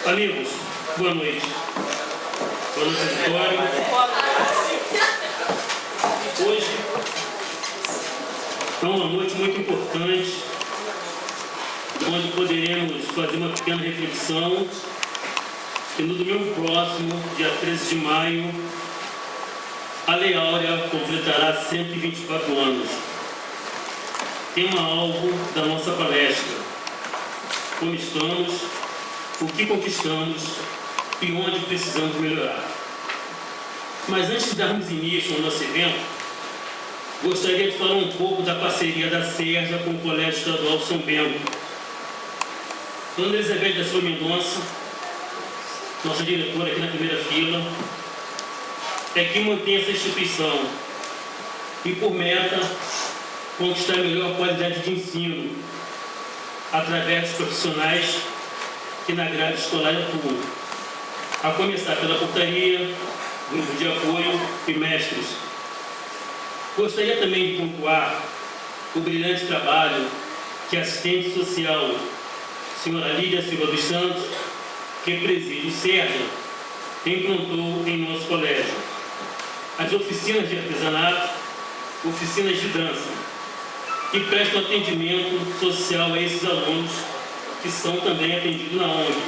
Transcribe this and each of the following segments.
Amigos, boa noite. Boa noite, Vitória. Hoje é uma noite muito importante, onde poderemos fazer uma pequena reflexão que no domingo próximo, dia 13 de maio, a Lei Áurea completará 124 anos. Tema-alvo da nossa palestra: como estamos, o que conquistamos e onde precisamos melhorar. Mas antes de darmos início ao nosso evento, gostaria de falar um pouco da parceria da SERJA com o Colégio Estadual São Bento. Dona Elizabeth da Silva Mendonça, nossa diretora aqui na primeira fila, é que mantém essa instituição e, por meta, conquistar a melhor qualidade de ensino através dos profissionais que na grade escolar atuam, a começar pela portaria, grupo de apoio e mestres. Gostaria também de pontuar o brilhante trabalho que a assistente social, senhora Lídia Silva dos Santos, que preside o SERJA, implantou em nosso colégio. As oficinas de artesanato, oficinas de dança, que prestam atendimento social a esses alunos, que são também atendidos na ONG,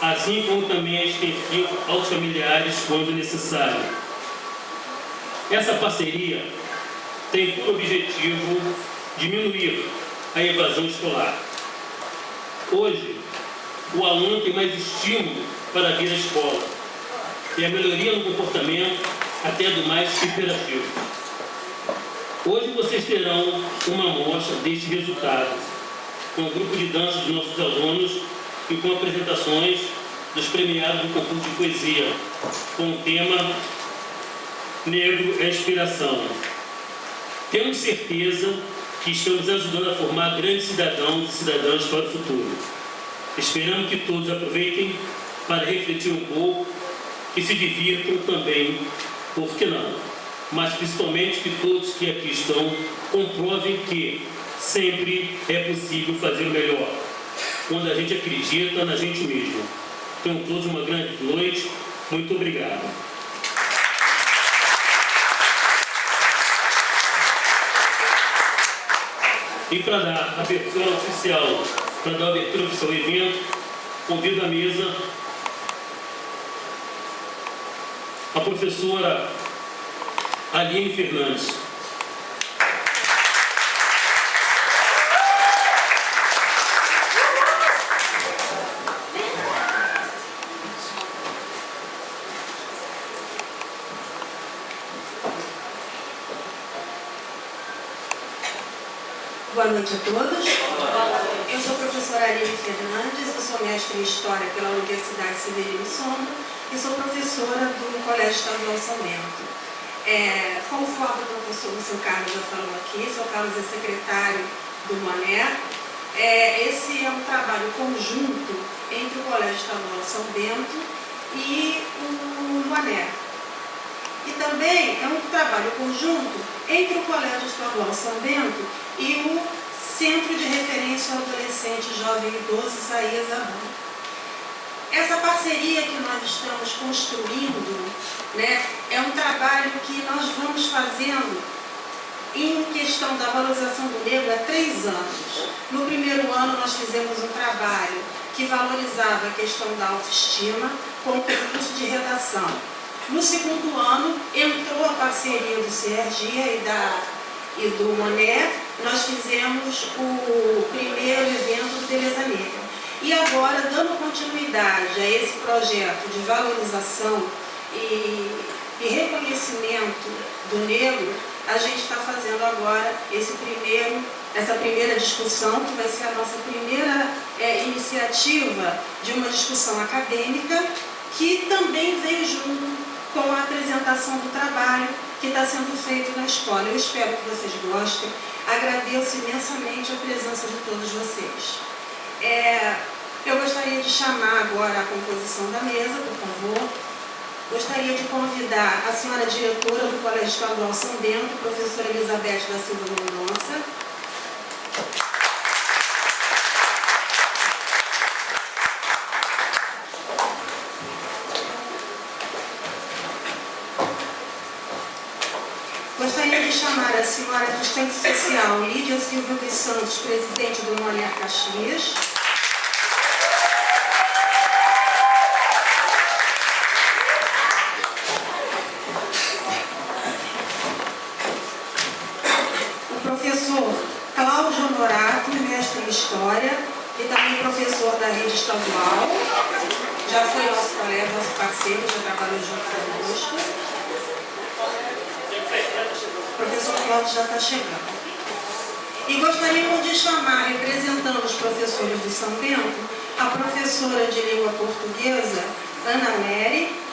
assim como também é extensivo aos familiares quando necessário. Essa parceria tem por objetivo diminuir a evasão escolar. Hoje, o aluno tem mais estímulo para vir à escola e a melhoria no comportamento até do mais hiperativo. Hoje vocês terão uma amostra deste resultado, com o grupo de dança de nossos alunos e com apresentações dos premiados do concurso de poesia, com o tema Negro é Inspiração. Temos certeza que estamos ajudando a formar grandes cidadãos e cidadãs para o futuro. Esperamos que todos aproveitem para refletir um pouco e se divirtam também, por que não? Mas principalmente que todos que aqui estão comprovem que sempre é possível fazer o melhor, quando a gente acredita na gente mesmo. Tenham todos uma grande noite. Muito obrigado. E para dar abertura oficial, ao evento, convido à mesa a professora Aline Fernandes. Boa noite a todos. Eu sou a professora Aline Fernandes, eu sou mestre em História pela Universidade Severino Sombra e sou professora do Colégio Estadual São Bento. Conforme o professor seu Carlos já falou aqui, seu Carlos é secretário do MONER. Esse é um trabalho conjunto entre o Colégio Estadual São Bento e o MONER. E também é um trabalho conjunto entre o Colégio Estadual São Bento e o Centro de Referência ao Adolescente, Jovem e Idoso, Isaías Arruda. Essa parceria que nós estamos construindo, é um trabalho que nós vamos fazendo em questão da valorização do negro há 3 anos. No primeiro ano nós fizemos um trabalho que valorizava a questão da autoestima com o concurso de redação. No segundo ano entrou a parceria do CERJIA e do MONER. Nós fizemos o primeiro evento do Beleza Negra. E agora, dando continuidade a esse projeto de valorização e reconhecimento do negro, a gente está fazendo agora essa primeira discussão, que vai ser a nossa primeira iniciativa de uma discussão acadêmica, que também vem junto com a apresentação do trabalho que está sendo feito na escola. Eu espero que vocês gostem. Agradeço imensamente a presença de todos vocês. Eu gostaria de chamar agora a composição da mesa, por favor. Gostaria de convidar a senhora diretora do Colégio Estadual São Bento, professora Elizabeth da Silva Mendonça. Gostaria de chamar a senhora assistente social Lídia Silva dos Santos, presidente do Moler Caxias. O professor Cláudio Honorato, mestre em História e também professor da rede estadual. Já foi nosso colega, nosso parceiro, já trabalhou junto conosco. O professor Cláudio já está chegando. E gostaríamos de chamar, representando os professores de São Bento, a professora de língua portuguesa, Ana Mary.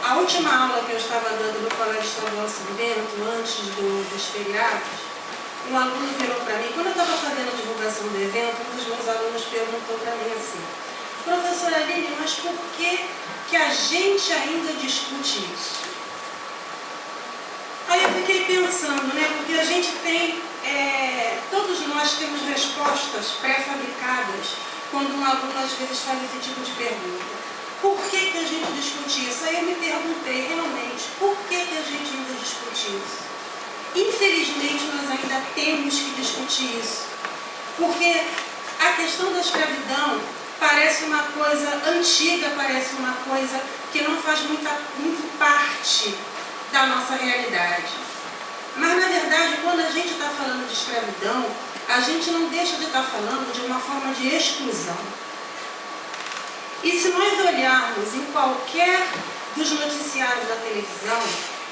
A última aula que eu estava dando no Colégio Estadual São Bento, antes dos feriados, um aluno virou para mim, quando eu estava fazendo a divulgação do evento, um dos meus alunos perguntou para mim assim: professora Aline, mas por que a gente ainda discute isso? Aí eu fiquei pensando, né, porque a gente tem, todos nós temos respostas pré-fabricadas quando um aluno às vezes faz esse tipo de pergunta. Por que a gente discute isso? Aí eu me perguntei, realmente, por que a gente ainda discute isso? Infelizmente, nós ainda temos que discutir isso. Porque a questão da escravidão parece uma coisa antiga, parece uma coisa que não faz muito parte da nossa realidade. Mas, na verdade, quando a gente está falando de escravidão, a gente não deixa de estar falando de uma forma de exclusão. E se nós olharmos em qualquer dos noticiários da televisão,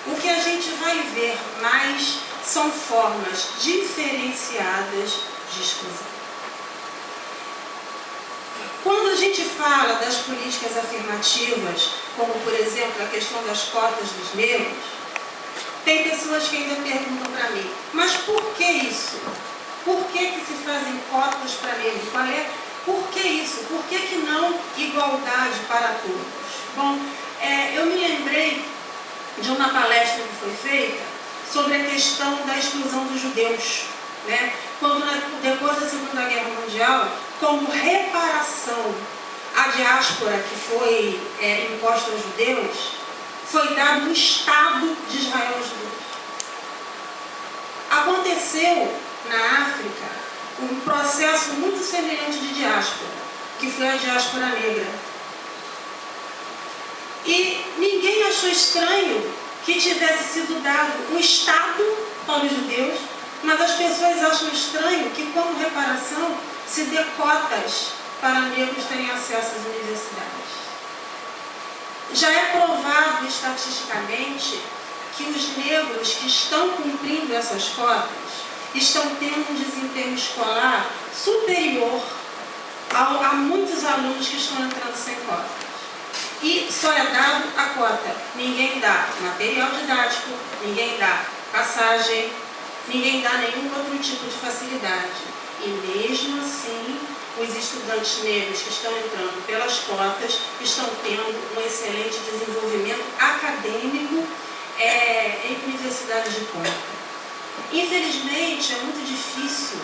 o que a gente vai ver mais são formas diferenciadas de exclusão. Quando a gente fala das políticas afirmativas, como por exemplo a questão das cotas dos negros, tem pessoas que ainda perguntam para mim, mas por que isso? Por que se fazem cotas para negros? Por que isso? Por que não igualdade para todos? Bom, eu me lembrei de uma palestra que foi feita sobre a questão da exclusão dos judeus, né? Quando, depois da Segunda Guerra Mundial, como reparação à diáspora que foi imposta aos judeus, foi dado o Estado de Israel aos judeus. Aconteceu na África um processo muito semelhante de diáspora, que foi a diáspora negra. E ninguém achou estranho que tivesse sido dado um Estado para os judeus, mas as pessoas acham estranho que, como reparação, se dê cotas para negros terem acesso às universidades. Já é provado estatisticamente que os negros que estão cumprindo essas cotas estão tendo um desempenho escolar superior a muitos alunos que estão entrando sem cotas. E só é dado a cota. Ninguém dá material didático, ninguém dá passagem, ninguém dá nenhum outro tipo de facilidade. E mesmo assim, os estudantes negros que estão entrando pelas cotas estão tendo um excelente desenvolvimento acadêmico em universidades de ponta. Infelizmente, é muito difícil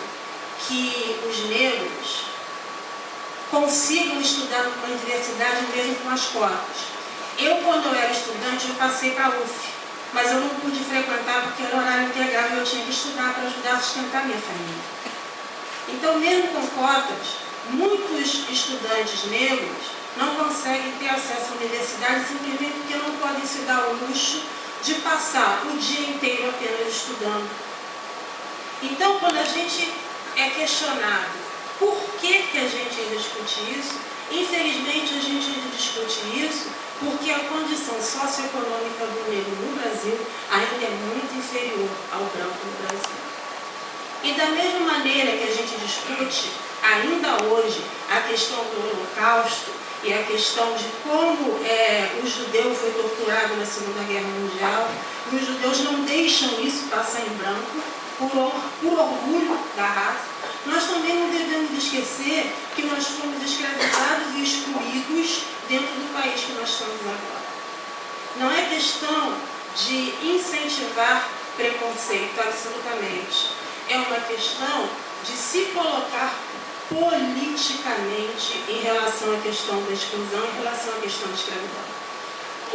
que os negros consigam estudar numa universidade mesmo com as cotas. Eu, quando eu era estudante, eu passei para a UF, mas eu não pude frequentar porque era horário integral e eu tinha que estudar para ajudar a sustentar minha família. Então, mesmo com cotas, muitos estudantes negros não conseguem ter acesso à universidade simplesmente porque não podem se dar o luxo de passar o dia inteiro apenas estudando. Então, quando a gente é questionado por que a gente ainda discute isso, infelizmente a gente ainda discute isso porque a condição socioeconômica do negro no Brasil ainda é muito inferior ao branco no Brasil. E da mesma maneira que a gente discute ainda hoje a questão do Holocausto e a questão de como o judeu foi torturado na Segunda Guerra Mundial, os judeus não deixam isso passar em branco. por orgulho da raça, nós também não devemos esquecer que nós fomos escravizados e excluídos dentro do país que nós estamos agora. Não é questão de incentivar preconceito, absolutamente. É uma questão de se colocar politicamente em relação à questão da exclusão, em relação à questão da escravidão.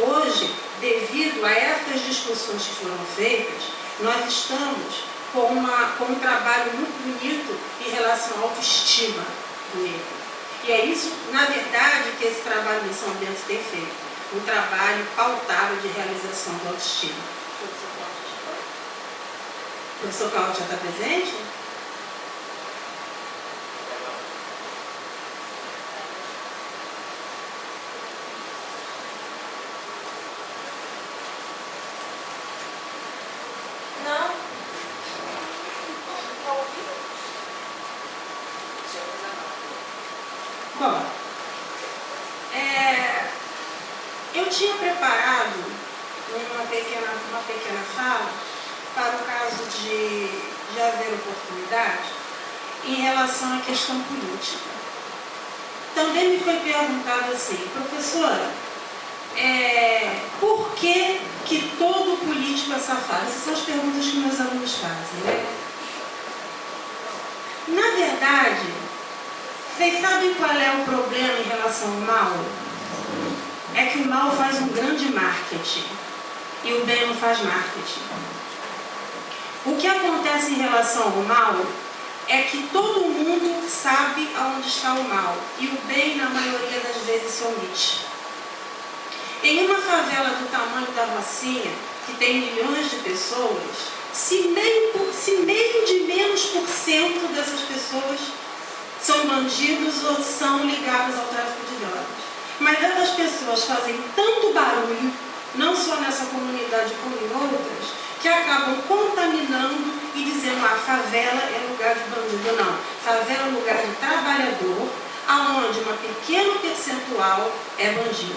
Hoje, devido a essas discussões que foram feitas, nós estamos com um trabalho muito bonito em relação à autoestima do negro. E é isso, na verdade, que esse trabalho de São Bento tem feito. Um trabalho pautado de realização da autoestima. O professor Cláudio já está presente? Bom, eu tinha preparado uma pequena fala para o caso de haver oportunidade em relação à questão política. Também me foi perguntado assim, professora, por que todo político é safado? Essas são as perguntas que meus alunos fazem, né? Na verdade, vocês sabem qual é o problema em relação ao mal? É que o mal faz um grande marketing e o bem não faz marketing. O que acontece em relação ao mal é que todo mundo sabe aonde está o mal e o bem, na maioria das vezes, se omite. Em uma favela do tamanho da Rocinha, que tem milhões de pessoas, se meio de menos por cento dessas pessoas são bandidos ou são ligados ao tráfico de drogas. Mas essas pessoas fazem tanto barulho, não só nessa comunidade como em outras, que acabam contaminando e dizendo, favela é lugar de bandido. Não, favela é lugar de trabalhador, aonde uma pequena percentual é bandido.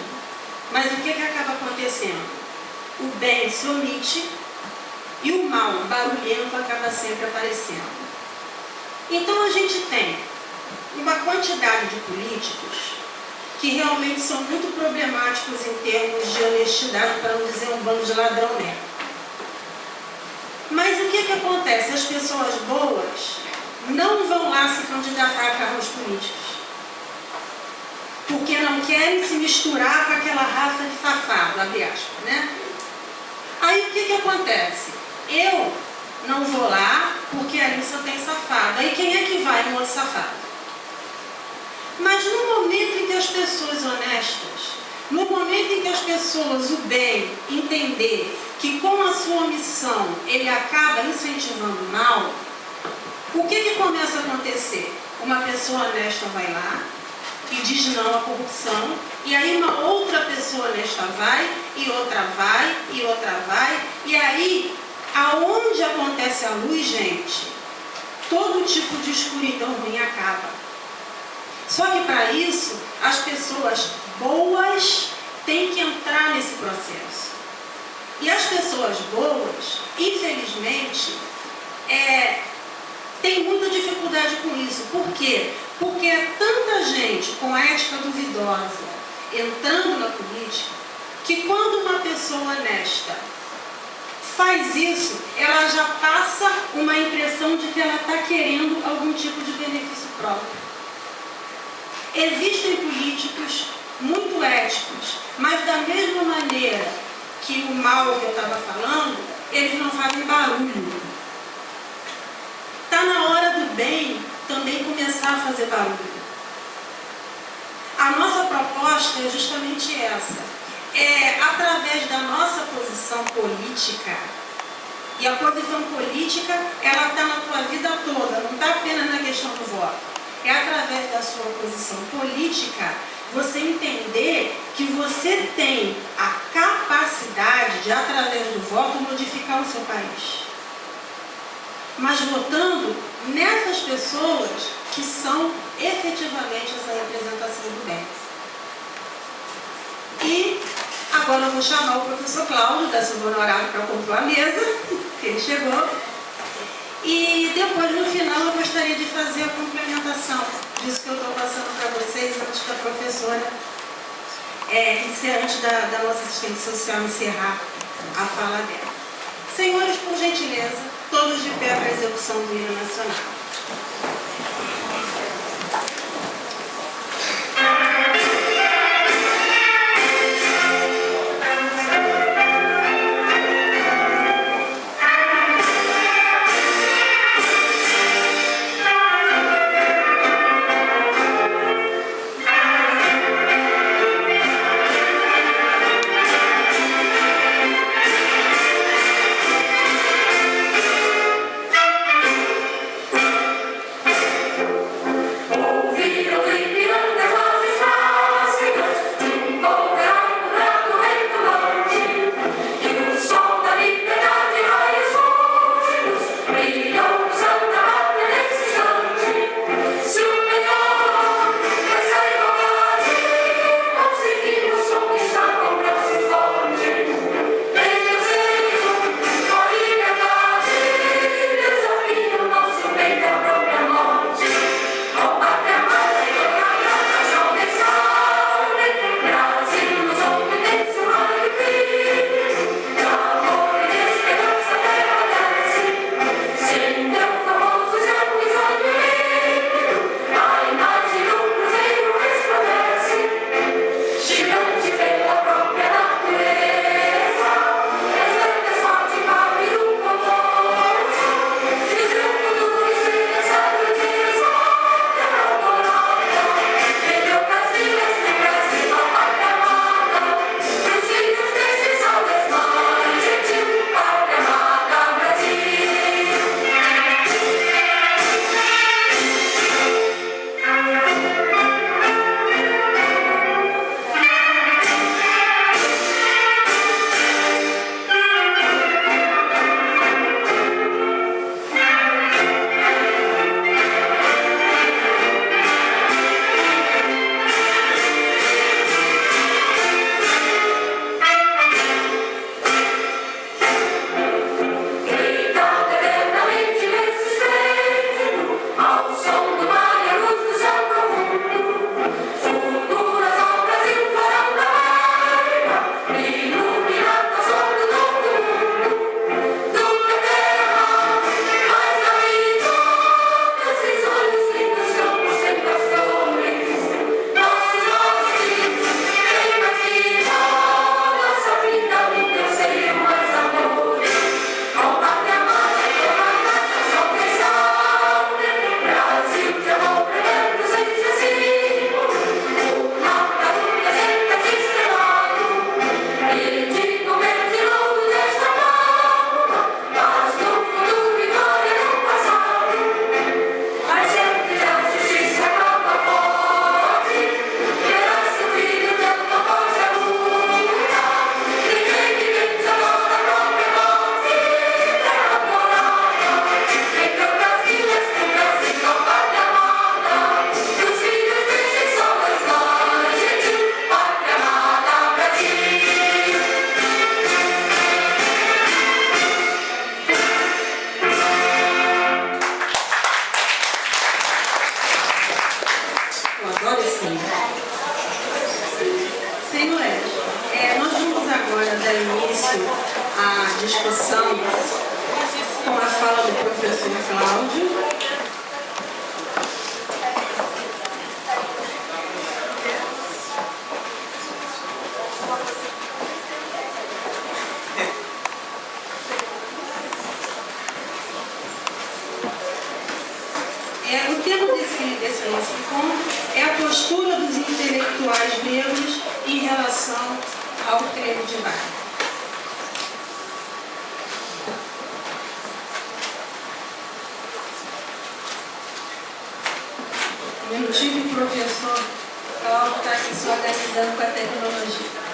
Mas o que acaba acontecendo? O bem se omite e o mal barulhento acaba sempre aparecendo. Então a gente tem uma quantidade de políticos que realmente são muito problemáticos em termos de honestidade, para não dizer um bando de ladrão mesmo. Mas o que acontece? As pessoas boas não vão lá se candidatar a cargos políticos, porque não querem se misturar com aquela raça de safado, abre aspas, né? Aí o que acontece? Eu não vou lá porque ali só tem safado. Aí quem é que vai no outro safado? Mas no momento em que as pessoas honestas, no momento em que as pessoas, o bem, entender que com a sua omissão ele acaba incentivando o mal, o que começa a acontecer? Uma pessoa honesta vai lá e diz não à corrupção, e aí uma outra pessoa honesta vai, e outra vai, e outra vai, e aí, aonde acontece a luz, gente, todo tipo de escuridão ruim acaba. Só que para isso, as pessoas boas têm que entrar nesse processo. E as pessoas boas, infelizmente, têm muita dificuldade com isso. Por quê? Porque é tanta gente com ética duvidosa entrando na política, que quando uma pessoa honesta faz isso, ela já passa uma impressão de que ela está querendo algum tipo de benefício próprio. Existem políticos muito éticos, mas da mesma maneira que o mal que eu estava falando, eles não fazem barulho. Está na hora do bem também começar a fazer barulho. A nossa proposta é justamente essa. Através da nossa posição política, e a posição política, ela está na tua vida toda, não está apenas na questão do voto. É através da sua posição política, você entender que você tem a capacidade de, através do voto, modificar o seu país. Mas votando nessas pessoas que são efetivamente essa representação do bem. E agora eu vou chamar o professor Cláudio, da Silva Honorário, para compor a mesa, que ele chegou. E depois, no final, eu gostaria de fazer a complementação disso que eu estou passando para vocês antes da professora, antes da nossa assistente social encerrar a fala dela. Senhores, por gentileza, todos de pé para a execução do hino nacional. discussão com a fala do professor Cláudio. O tema desse nosso encontro é a postura dos intelectuais negros em relação ao trevo de Vargas. Um minutinho que o professor Cláudio está aqui se organizando com a tecnologia.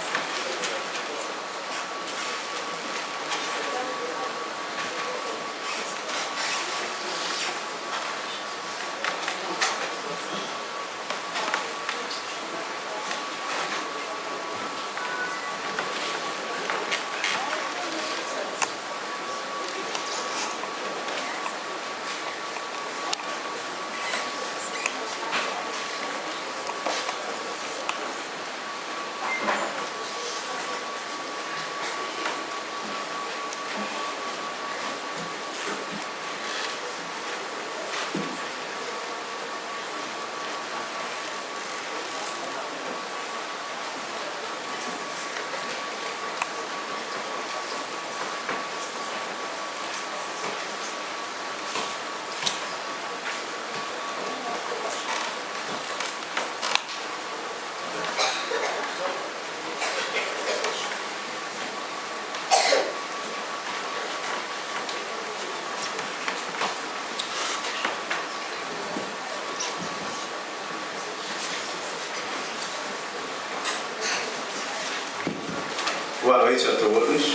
Boa noite a todos.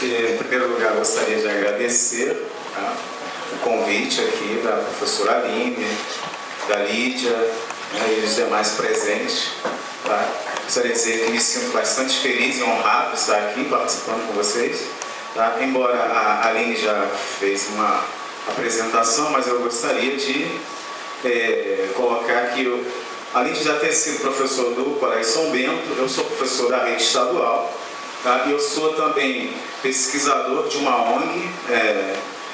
Em primeiro lugar, gostaria de agradecer o convite aqui da professora Aline, da Lídia, e os demais presentes. Gostaria de dizer que me sinto bastante feliz e honrado de estar aqui participando com vocês. Embora a Aline já fez uma apresentação, mas eu gostaria de colocar que além de já ter sido professor do Colégio São Bento, eu sou professor da rede estadual, e eu sou também pesquisador de uma ONG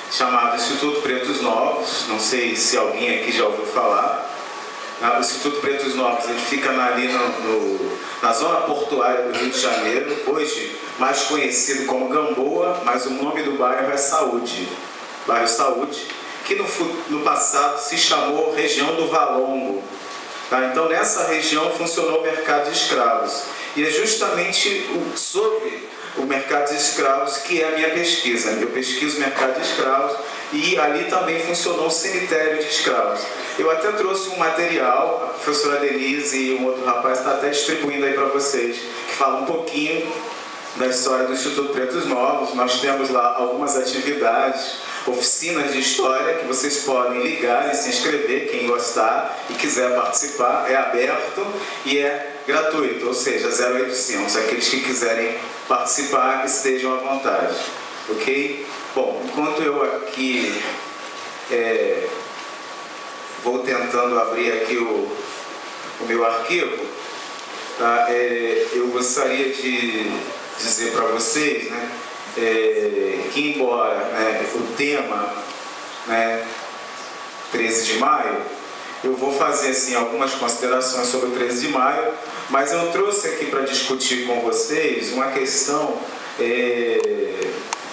chamada Instituto Pretos Novos. Não sei se alguém aqui já ouviu falar. O Instituto Pretos Novos ele fica ali na zona portuária do Rio de Janeiro, hoje mais conhecido como Gamboa, mas o nome do bairro é Saúde, bairro Saúde, que no passado se chamou região do Valongo. Então nessa região funcionou o mercado de escravos, e é justamente sobre o mercado de escravos que é a minha pesquisa. Eu pesquiso o mercado de escravos e ali também funcionou o cemitério de escravos. Eu até trouxe um material, a professora Denise e um outro rapaz está até distribuindo aí para vocês, que fala um pouquinho da história do Instituto Pretos Novos. Nós temos lá algumas atividades, oficinas de história que vocês podem ligar e se inscrever, quem gostar e quiser participar. É aberto e é gratuito, ou seja, 0800. Aqueles que quiserem participar, estejam à vontade. Ok? Bom, enquanto eu aqui vou tentando abrir aqui o meu arquivo, eu gostaria de dizer para vocês, que embora o tema 13 de maio, eu vou fazer assim, algumas considerações sobre o 13 de maio, mas eu trouxe aqui para discutir com vocês uma questão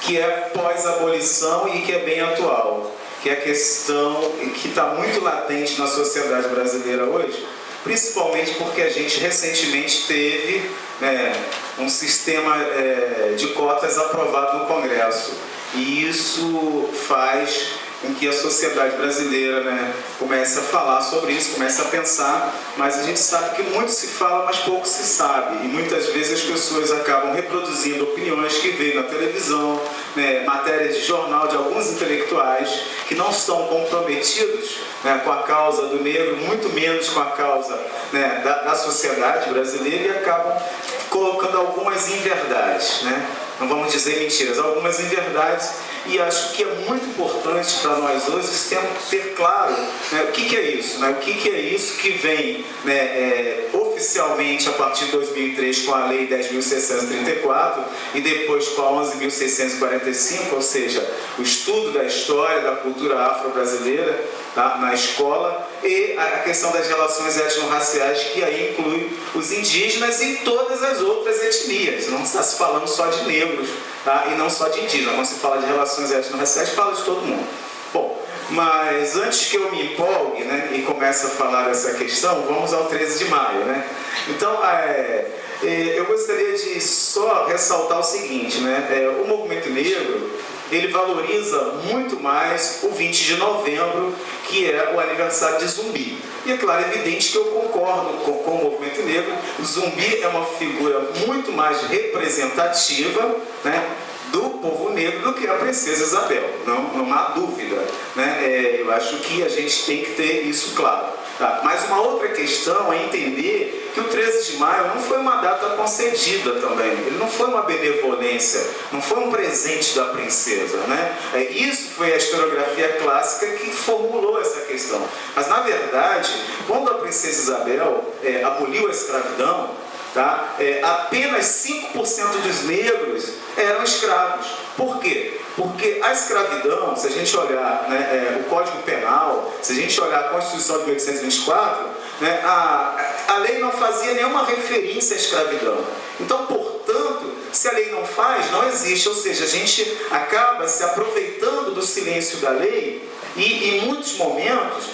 que é pós-abolição e que é bem atual, que é a questão que está muito latente na sociedade brasileira hoje, principalmente porque a gente recentemente teve um sistema de cotas aprovado no Congresso, e isso faz com que a sociedade brasileira comece a falar sobre isso, comece a pensar, mas a gente sabe que muito se fala, mas pouco se sabe, e muitas vezes as pessoas acabam reproduzindo opiniões que veem na televisão, matérias de jornal de alguns intelectuais que não estão comprometidos com a causa do negro, muito menos com a causa da sociedade brasileira, e acabam colocando algumas inverdades, não vamos dizer mentiras, algumas inverdades. E acho que é muito importante para nós hoje ter claro o que é isso, o que é isso que vem oficialmente a partir de 2003 com a Lei 10.634 e depois com a 11.645, ou seja, o estudo da história da cultura afro-brasileira na escola, e a questão das relações étnico-raciais, que aí inclui os indígenas e todas as outras etnias. Não está se falando só de negros, e não só de indígenas. Quando se fala de relações étnico-raciais, fala de todo mundo. Bom, mas antes que eu me empolgue e comece a falar dessa questão, vamos ao 13 de maio. Então, eu gostaria de só ressaltar o seguinte, o movimento negro, ele valoriza muito mais o 20 de novembro, que é o aniversário de Zumbi. E é claro, é evidente que eu concordo com o movimento negro. O Zumbi é uma figura muito mais representativa do povo negro do que a princesa Isabel, não há dúvida. Eu acho que a gente tem que ter isso claro. Mas uma outra questão é entender que o 13 de maio não foi uma data concedida também, ele não foi uma benevolência, não foi um presente da princesa. Isso foi a historiografia clássica que formulou essa questão. Mas na verdade, quando a princesa Isabel aboliu a escravidão, apenas 5% dos negros eram escravos. Por quê? Porque a escravidão, se a gente olhar o Código Penal, se a gente olhar a Constituição de 1824, a lei não fazia nenhuma referência à escravidão. Então, portanto, se a lei não faz, não existe. Ou seja, a gente acaba se aproveitando do silêncio da lei, e em muitos momentos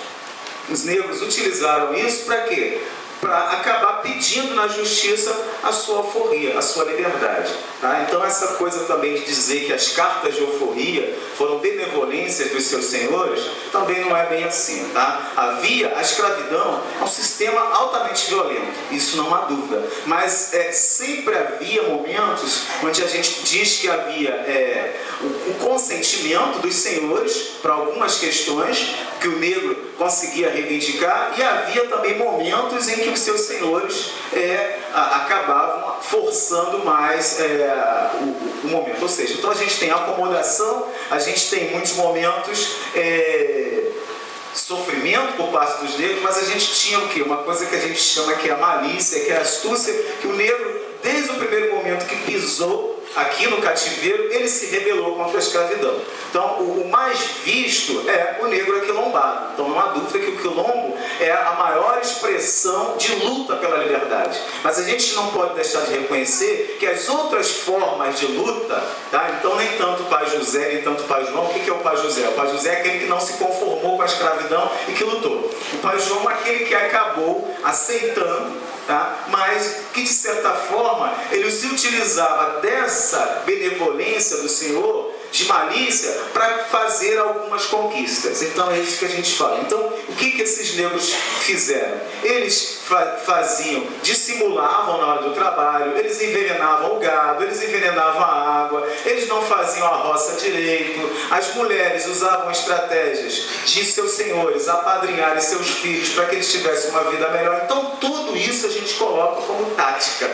os negros utilizaram isso para quê? para acabar pedindo na justiça a sua alforria, a sua liberdade. Tá? Então essa coisa também de dizer que as cartas de alforria foram benevolências dos seus senhores, também não é bem assim. Tá? A escravidão é um sistema altamente violento, isso não há dúvida, mas sempre havia momentos onde a gente diz que havia o consentimento dos senhores para algumas questões que o negro conseguia reivindicar, e havia também momentos em que os seus senhores acabavam forçando mais o momento. Ou seja, então a gente tem acomodação, a gente tem muitos momentos sofrimento por parte dos negros, mas a gente tinha o quê? Uma coisa que a gente chama que é a malícia, que é a astúcia, que o negro, desde o primeiro momento que pisou aqui no cativeiro, ele se rebelou contra a escravidão. Então, o mais visto é o negro aquilombado. Então, não há dúvida que o quilombo é a maior expressão de luta pela liberdade. Mas a gente não pode deixar de reconhecer que as outras formas de luta, tá? Então, nem tanto o pai José, nem tanto o pai João. O que é o pai José? O pai José é aquele que não se conformou com a escravidão e que lutou. O pai João é aquele que acabou aceitando, tá? Mas que, de certa forma, ele se utilizava dessa benevolência do Senhor, de malícia, para fazer algumas conquistas. Então é isso que a gente fala. Então, o que esses negros fizeram? Eles dissimulavam na hora do trabalho, eles envenenavam o gado, eles envenenavam a água, eles não faziam a roça direito, as mulheres usavam estratégias de seus senhores apadrinharem seus filhos para que eles tivessem uma vida melhor. Então, tudo isso a gente coloca como tática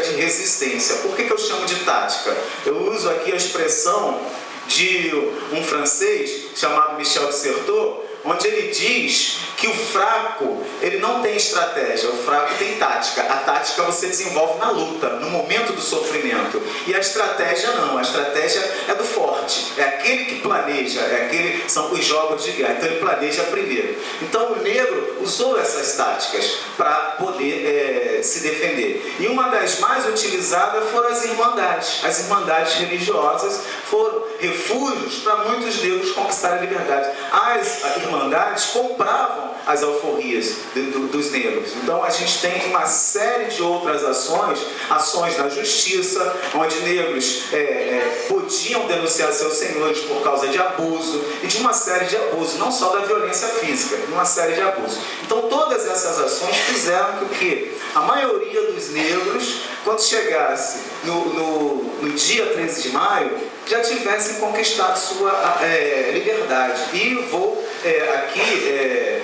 de resistência. Por que eu chamo de tática? Eu uso aqui a expressão de um francês chamado Michel de Certeau, onde ele diz que o fraco, ele não tem estratégia, o fraco tem tática. A tática você desenvolve na luta, no momento do sofrimento. E a estratégia não, a estratégia é do forte, é aquele que planeja, são os jogos de guerra, então ele planeja primeiro. Então o negro usou essas táticas para poder se defender. E uma das mais utilizadas foram as irmandades. As irmandades religiosas foram refúgios para muitos negros conquistarem a liberdade. As irmandades compravam as alforrias dos negros. Então a gente tem uma série de outras ações na justiça, onde negros podiam denunciar seus senhores por causa de abuso, e de uma série de abusos, não só da violência física, de uma série de abusos. Então todas essas ações fizeram com que a maioria dos negros, quando chegasse no dia 13 de maio, já tivessem conquistado sua liberdade. E vou aqui,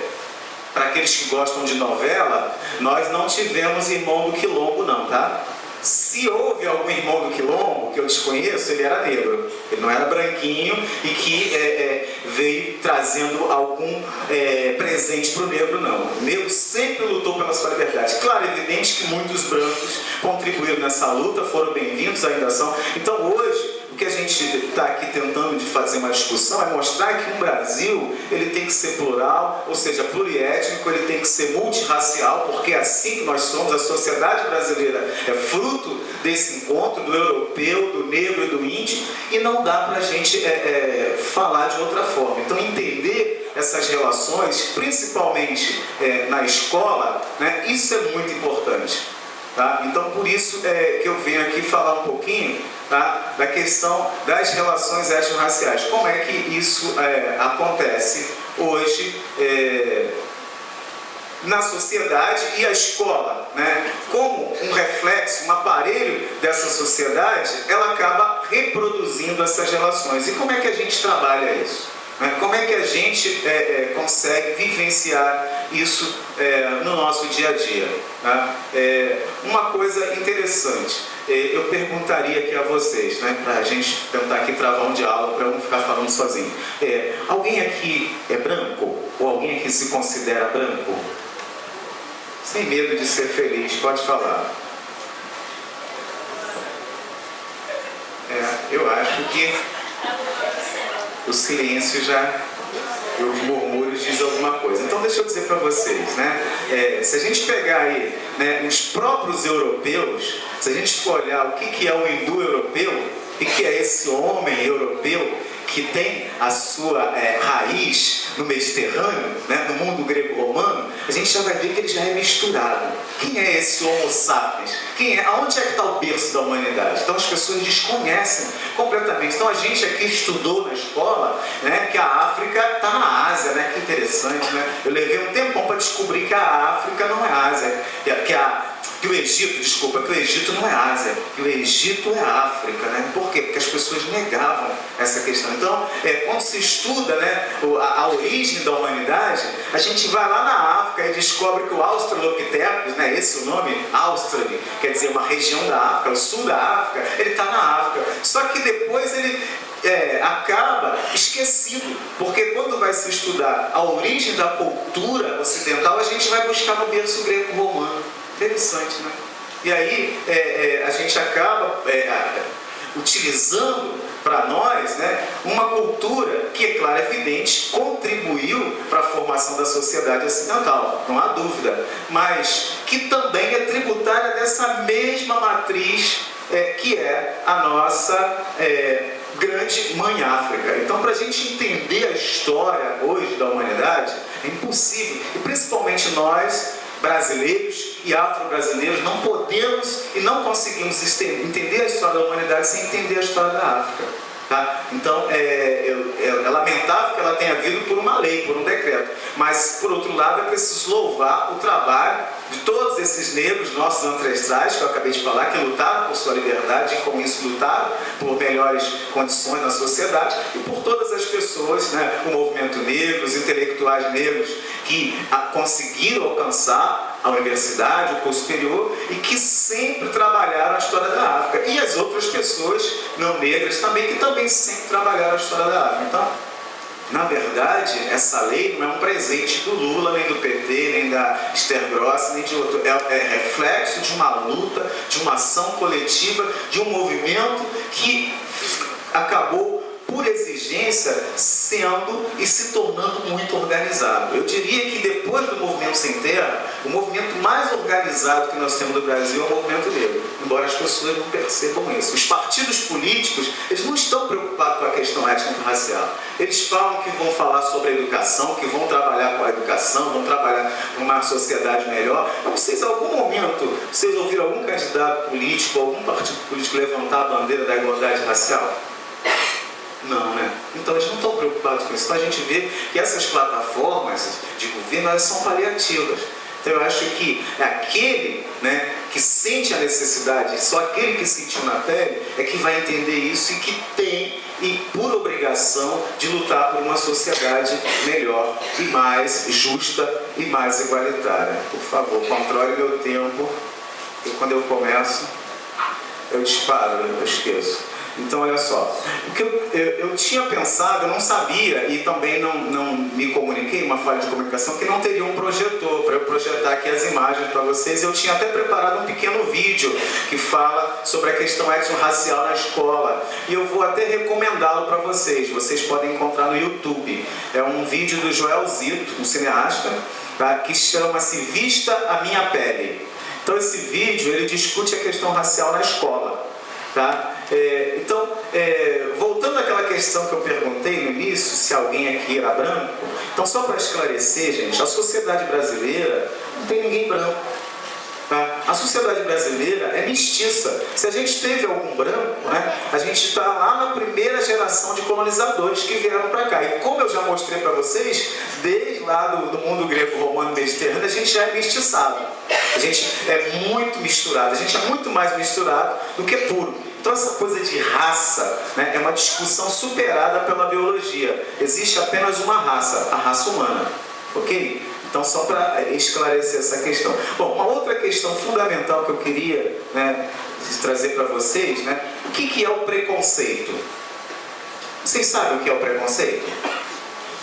para aqueles que gostam de novela, nós não tivemos irmão do Quilombo não, tá? Se houve algum irmão do Quilombo, que eu desconheço, ele era negro. Ele não era branquinho e que veio trazendo algum presente para o negro, não. O negro sempre lutou pela sua liberdade. Claro, é evidente que muitos brancos contribuíram nessa luta, foram bem-vindos, ainda são. Então hoje, o que a gente está aqui tentando de fazer uma discussão é mostrar que o Brasil, ele tem que ser plural, ou seja, pluriétnico, ele tem que ser multirracial, porque é assim que nós somos. A sociedade brasileira é fruto desse encontro do europeu, do negro e do índio, e não dá para a gente falar de outra forma. Então, entender essas relações, principalmente na escola, né, isso é muito importante. Tá? Então, por isso que eu venho aqui falar um pouquinho, tá, da questão das relações étnico-raciais. Como é que isso acontece hoje na sociedade, e a escola, né, como um reflexo, um aparelho dessa sociedade, ela acaba reproduzindo essas relações. E como é que a gente trabalha isso? Como é que a gente consegue vivenciar isso no nosso dia a dia? Tá? Uma coisa interessante, eu perguntaria aqui a vocês, né, para a gente tentar aqui travar um diálogo, para eu não ficar falando sozinho. Alguém aqui é branco? Ou alguém aqui se considera branco? Sem medo de ser feliz, pode falar. Eu acho que o silêncio os murmúrios dizem alguma coisa. Então deixa eu dizer para vocês, né? Se a gente pegar aí, né, os próprios europeus, se a gente for olhar o que é o hindu europeu, o que é esse homem europeu que tem a sua raiz no Mediterrâneo, né, no mundo grego-romano, a gente gente já vai ver que ele já é misturado. Quem é esse Homo sapiens? Aonde é que está o berço da humanidade? Então as pessoas desconhecem completamente. Então a gente aqui estudou na escola, né, que a África está na Ásia, né? Que interessante, né? Eu levei um tempão para descobrir que a África não é Ásia, que o Egito não é Ásia, que o Egito é África, né? Por quê? Porque as pessoas negavam essa questão. Então, quando se estuda, né, a origem da humanidade, a gente vai lá na África e descobre que o Australopithecus, né, esse é o nome, Australi, quer dizer uma região da África, o sul da África, ele está na África. Só que depois ele acaba esquecido, porque quando vai se estudar a origem da cultura ocidental, a gente vai buscar no berço greco-romano. Interessante, né? E aí a gente acaba utilizando para nós, né, uma cultura que, é claro, evidente, contribuiu para a formação da sociedade ocidental, não há dúvida, mas que também é tributária dessa mesma matriz que é a nossa grande mãe África. Então, para a gente entender a história hoje da humanidade, é impossível, e principalmente nós, brasileiros e afro-brasileiros, não podemos e não conseguimos entender a história da humanidade sem entender a história da África. Tá? Então, é lamentável que ela tenha vindo por uma lei, por um decreto. Mas, por outro lado, é preciso louvar o trabalho de todos esses negros, nossos ancestrais, que eu acabei de falar, que lutaram por sua liberdade e, com isso, lutaram por melhores condições na sociedade, e por todas as pessoas, né, o movimento negro, os intelectuais negros, que conseguiram alcançar a universidade, o curso superior, e que sempre trabalharam a história da África. E as outras pessoas não negras também, que também sempre trabalharam a história da África. Então, na verdade, essa lei não é um presente do Lula, nem do PT, nem da Esther Grossi, nem de outro. É reflexo de uma luta, de uma ação coletiva, de um movimento que acabou, por exigência, sendo e se tornando muito organizado. Eu diria que depois do Movimento Sem Terra, o movimento mais organizado que nós temos no Brasil é o movimento negro, embora as pessoas não percebam isso. Os partidos políticos, eles não estão preocupados com a questão étnico-racial. Eles falam que vão falar sobre a educação, que vão trabalhar com a educação, vão trabalhar numa sociedade melhor. Então, vocês, em algum momento, vocês ouviram algum candidato político, algum partido político levantar a bandeira da igualdade racial? Não, né? Então eles não estão preocupados com isso. Então a gente vê que essas plataformas de governo, elas são paliativas. Então eu acho que aquele, né, que sente a necessidade, só aquele que sentiu na pele, é que vai entender isso e que tem, e por obrigação, de lutar por uma sociedade melhor e mais justa e mais igualitária. Por favor, controle meu tempo, porque quando eu começo, eu disparo, eu esqueço. Então, olha só, o que eu tinha pensado, eu não sabia e também não me comuniquei, uma falha de comunicação, que não teria um projetor para eu projetar aqui as imagens para vocês. Eu tinha até preparado um pequeno vídeo que fala sobre a questão étnico-racial na escola, e eu vou até recomendá-lo para vocês. Vocês podem encontrar no YouTube. É um vídeo do Joel Zito, um cineasta, tá, que chama-se Vista a Minha Pele. Então esse vídeo, ele discute a questão racial na escola, tá? Então, voltando àquela questão que eu perguntei no início, se alguém aqui era branco, então só para esclarecer, gente, a sociedade brasileira não tem ninguém branco. Tá? A sociedade brasileira é mestiça. Se a gente teve algum branco, né, a gente está lá na primeira geração de colonizadores que vieram para cá. E como eu já mostrei para vocês, desde lá do mundo greco-romano mediterrâneo, a gente já é mestiçado. A gente é muito misturado, a gente é muito mais misturado do que puro. Então essa coisa de raça, né, é uma discussão superada pela biologia. Existe apenas uma raça, a raça humana. Ok? Então, só para esclarecer essa questão. Bom, uma outra questão fundamental que eu queria, né, trazer para vocês, né, o que é o preconceito? Vocês sabem o que é o preconceito?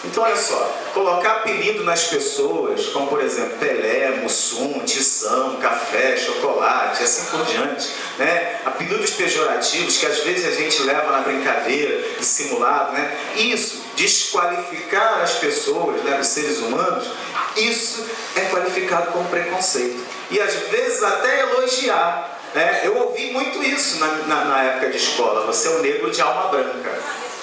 Então, olha só, colocar apelido nas pessoas, como por exemplo Pelé, Mussum, Tição, café, chocolate, assim por diante, né? Apelidos pejorativos que às vezes a gente leva na brincadeira, dissimulado, né? Isso, desqualificar as pessoas, né, os seres humanos, isso é qualificado como preconceito. E às vezes até elogiar, né? Eu ouvi muito isso na época de escola, você é um negro de alma branca.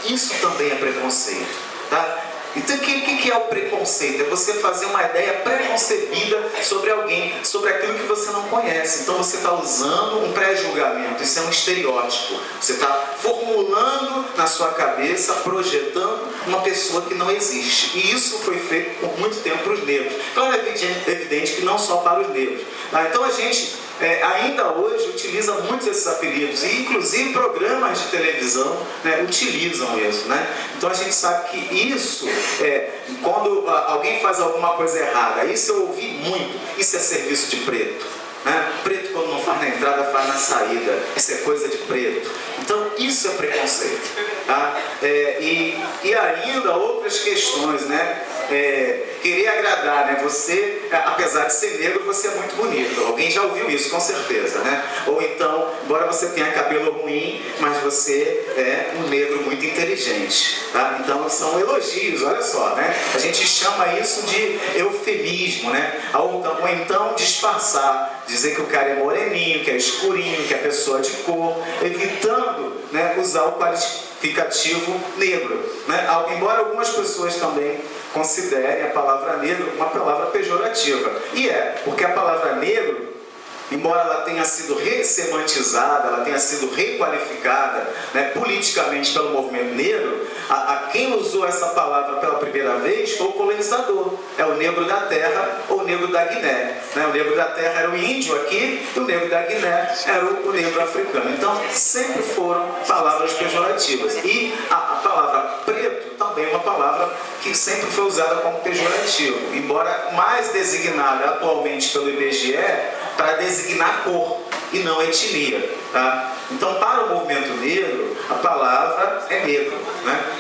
Isso também é preconceito, tá? Então, o que é o preconceito? É você fazer uma ideia preconcebida sobre alguém, sobre aquilo que você não conhece. Então, você está usando um pré-julgamento. Isso é um estereótipo. Você está formulando na sua cabeça, projetando uma pessoa que não existe. E isso foi feito por muito tempo para os negros. Então, é evidente que não só para os negros. Então, a gente ainda hoje utiliza muitos desses apelidos, e inclusive programas de televisão, né, utilizam isso, né? Então a gente sabe que isso, quando alguém faz alguma coisa errada, isso eu ouvi muito, isso é serviço de preto, né? Preto quando não faz na entrada, faz na saída, isso é coisa de preto. Então isso é preconceito, tá? E ainda outras questões, né? Querer agradar, né? Você, apesar de ser negro, você é muito bonito. Alguém já ouviu isso, com certeza, né? Ou então, embora você tenha cabelo ruim, mas você é um negro muito inteligente, tá? Então são elogios, olha só, né? A gente chama isso de eufemismo, né? Ou então disfarçar, dizer que o cara é moreninho, que é escurinho, que é pessoa de cor, evitando, né, usar o qualificativo negro, né? Embora algumas pessoas também considerem a palavra negro uma palavra pejorativa. E porque a palavra negro, embora ela tenha sido ressemantizada, ela tenha sido requalificada, né, politicamente pelo movimento negro, quem usou essa palavra pela primeira vez foi o colonizador. É o negro da terra ou o negro da Guiné, né? O negro da terra era o índio aqui e o negro da Guiné era o negro africano. Então sempre foram palavras pejorativas. E a palavra preto também é uma palavra que sempre foi usada como pejorativo, embora mais designada atualmente pelo IBGE para designar cor e não etnia, tá? Então, para o movimento negro, a palavra é negro, né?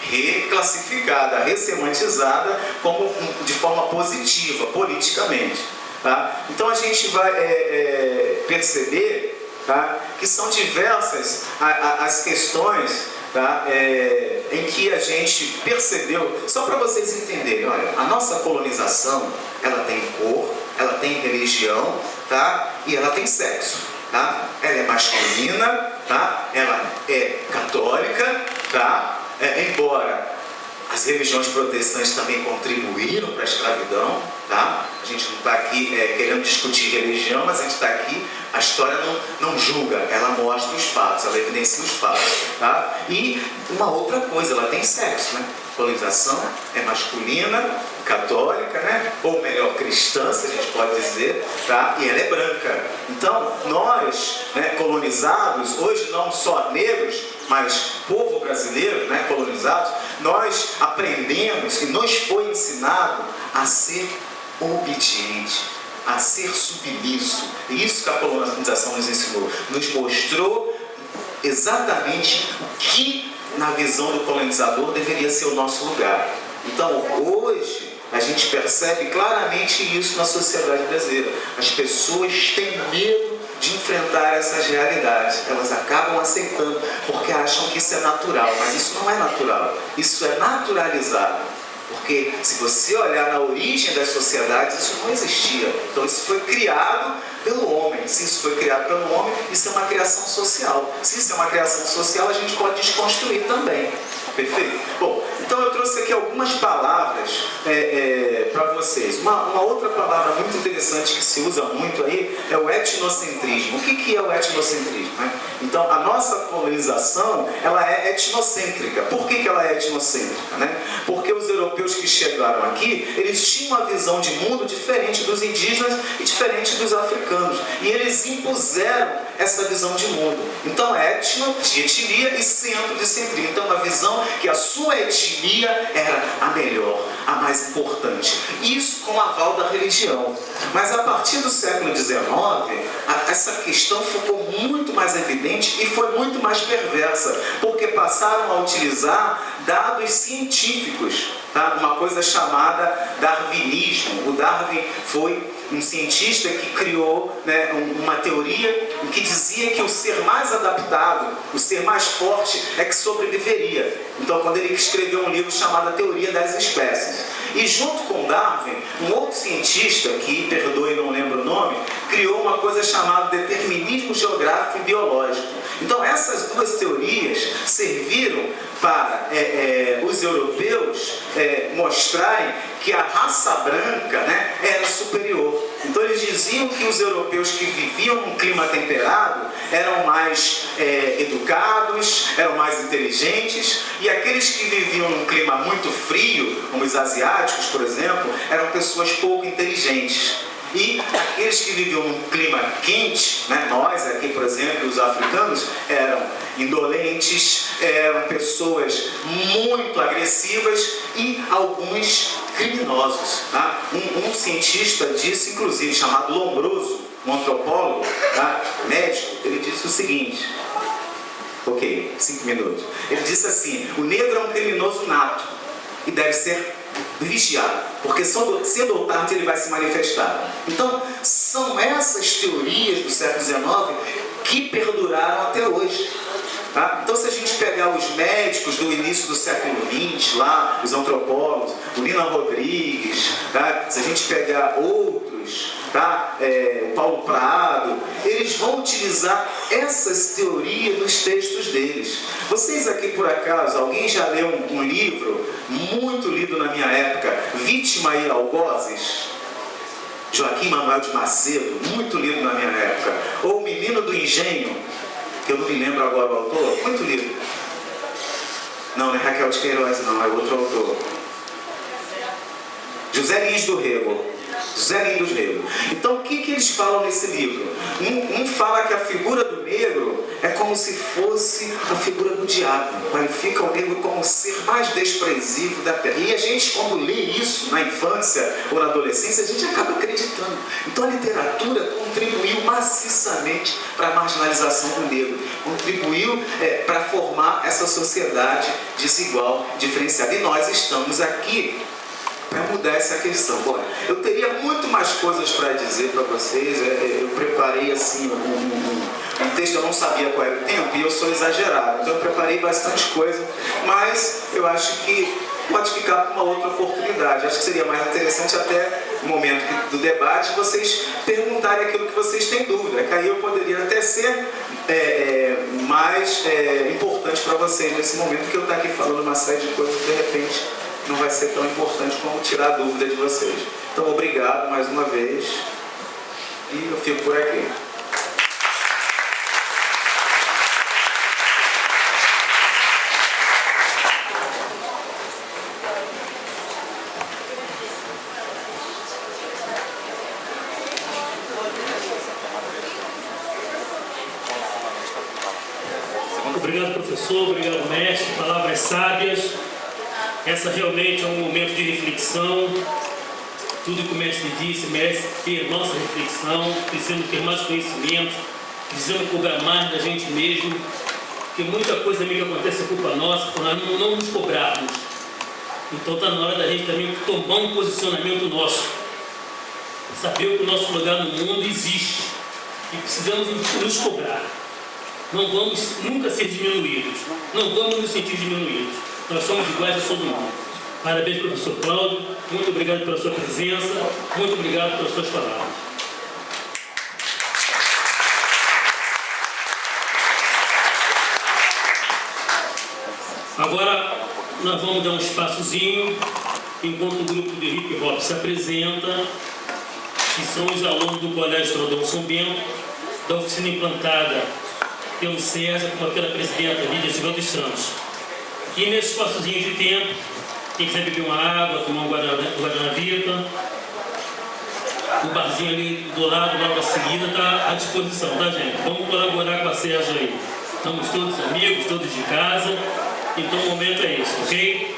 Reclassificada, ressemantizada como de forma positiva, politicamente, tá? Então, a gente vai perceber, tá, que são diversas as questões, tá, em que a gente percebeu, só para vocês entenderem, olha, a nossa colonização, ela tem cor, ela tem religião, tá? E ela tem sexo, tá? Ela é masculina, tá? Ela é católica, tá? Embora as religiões protestantes também contribuíram para a escravidão, tá? A gente não está aqui querendo discutir religião, mas a gente está aqui, a história não julga, ela mostra os fatos, ela evidencia os fatos, tá? E uma outra coisa, ela tem sexo, né? A colonização é masculina, católica, né? Ou melhor, cristã, se a gente pode dizer, tá? E ela é branca. Então, nós, né, colonizados, hoje não só negros, mas povo brasileiro, né, colonizados, nós aprendemos e nos foi ensinado a ser obediente, a ser submisso. E isso que a colonização nos ensinou, nos mostrou exatamente o que, na visão do colonizador, deveria ser o nosso lugar. Então, hoje, a gente percebe claramente isso na sociedade brasileira. As pessoas têm medo de enfrentar essas realidades. Elas acabam aceitando porque acham que isso é natural. Mas isso não é natural. Isso é naturalizado. Porque se você olhar na origem das sociedades, isso não existia. Então isso foi criado pelo homem. Se isso foi criado pelo homem, isso é uma criação social. Se isso é uma criação social, a gente pode desconstruir também. Perfeito? Bom, então eu trouxe aqui algumas palavras para vocês. Uma outra palavra muito interessante que se usa muito aí é o etnocentrismo. O que é o etnocentrismo, né? Então, a nossa colonização, ela é etnocêntrica. Por que ela é etnocêntrica, né? Porque os europeus que chegaram aqui, eles tinham uma visão de mundo diferente dos indígenas e diferente dos africanos. E eles impuseram essa visão de mundo. Então, etno, de etnia, e centro de centria. Então, uma visão que a sua etnia era a melhor, a mais importante. Isso com o aval da religião. Mas a partir do século XIX, essa questão ficou muito mais evidente e foi muito mais perversa, porque passaram a utilizar dados científicos, tá? Uma coisa chamada darwinismo. O Darwin foi um cientista que criou, né, uma teoria que dizia que o ser mais adaptado, o ser mais forte é que sobreviveria. Então, quando ele escreveu um livro chamado A Teoria das Espécies. E junto com Darwin, um outro cientista, que, perdoe, não lembro o nome, criou uma coisa chamada determinismo geográfico e biológico. Então essas duas teorias serviram para os europeus mostrarem que a raça branca, né, era superior. Então eles diziam que os europeus que viviam num clima temperado eram mais educados, eram mais inteligentes, e aqueles que viviam num clima muito frio, como os asiáticos, por exemplo, eram pessoas pouco inteligentes. E aqueles que viviam num clima quente, né, nós aqui, por exemplo, os africanos, eram indolentes, eram pessoas muito agressivas e alguns criminosos. Tá? Um cientista disse, inclusive, chamado Lombroso, um antropólogo, tá, médico, ele disse o seguinte, 5 minutos, ele disse assim: o negro é um criminoso nato e deve ser vigiado, porque cedo ou tarde ele vai se manifestar. Então, são essas teorias do século XIX que perduraram até hoje. Tá? Então, se a gente pegar os médicos do início do século XX, lá, os antropólogos, o Lina Rodrigues, tá? Se a gente pegar outros, tá? Paulo Prado, eles vão utilizar essas teorias nos textos deles. Vocês aqui, por acaso, alguém já leu um livro muito lido na minha época, Vítima e Algozes? Joaquim Manuel de Macedo, muito lido na minha época. Ou O Menino do Engenho, que eu não me lembro agora o autor, muito lido. Não é Raquel de Queiroz, não, é outro autor. José Lins do Rego. Então, o que eles falam nesse livro? Um fala que a figura do negro é como se fosse a figura do diabo. Qualifica o negro como o ser mais desprezível da terra. E a gente, quando lê isso na infância ou na adolescência, a gente acaba acreditando. Então, a literatura contribuiu maciçamente para a marginalização do negro. Contribuiu para formar essa sociedade desigual, diferenciada. E nós estamos aqui para mudar essa questão. Bom, eu teria muito mais coisas para dizer para vocês. Eu preparei assim um texto, eu não sabia qual era o tempo e eu sou exagerado, então eu preparei bastante coisa, mas eu acho que pode ficar para uma outra oportunidade. Acho que seria mais interessante até no momento do debate vocês perguntarem aquilo que vocês têm dúvida, que aí eu poderia até ser mais importante para vocês nesse momento, que eu estou aqui falando uma série de coisas que de repente não vai ser tão importante como tirar a dúvida de vocês. Então, obrigado mais uma vez e eu fico por aqui. Obrigado, professor, obrigado, mestre, palavras sábias. Essa realmente é um momento de reflexão. Tudo que o mestre disse merece ter nossa reflexão. Precisamos ter mais conhecimento, precisamos cobrar mais da gente mesmo, porque muita coisa também que acontece é culpa nossa, por nós não nos cobrarmos. Então está na hora da gente também tomar um posicionamento nosso, saber que o nosso lugar no mundo existe e precisamos nos cobrar. Não vamos nunca ser diminuídos, não vamos nos sentir diminuídos. Nós somos iguais a todo mundo. Parabéns, professor Cláudio. Muito obrigado pela sua presença. Muito obrigado pelas suas palavras. Agora, nós vamos dar um espaçozinho, enquanto o grupo de hip hop se apresenta, que são os alunos do Colégio Estadual São Bento, da oficina implantada pelo César, com pela presidenta Lídia Silva dos Santos. E nesse espaçozinho de tempo, quem quiser beber uma água, tomar um guaranavita, o barzinho ali do lado, logo a seguida, está à disposição, tá, gente? Vamos colaborar com a Sérgio aí. Estamos todos amigos, todos de casa, então o momento é esse, ok?